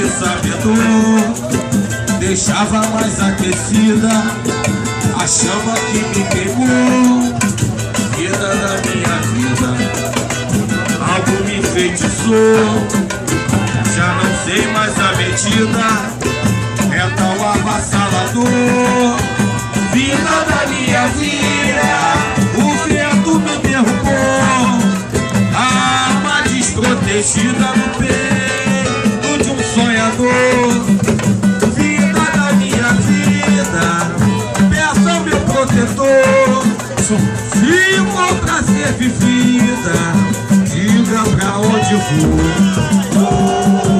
de sabedor deixava mais aquecida a chama que me queimou. Vida da minha vida, algo me enfeitiçou. Já não sei mais a medida, é tão avassalador. Vida da minha vida, o vento me derrubou. A arma desprotegida no peito de um sonhador. Vida da minha vida, peça meu protetor. Se for pra ser vivida, diga pra onde vou.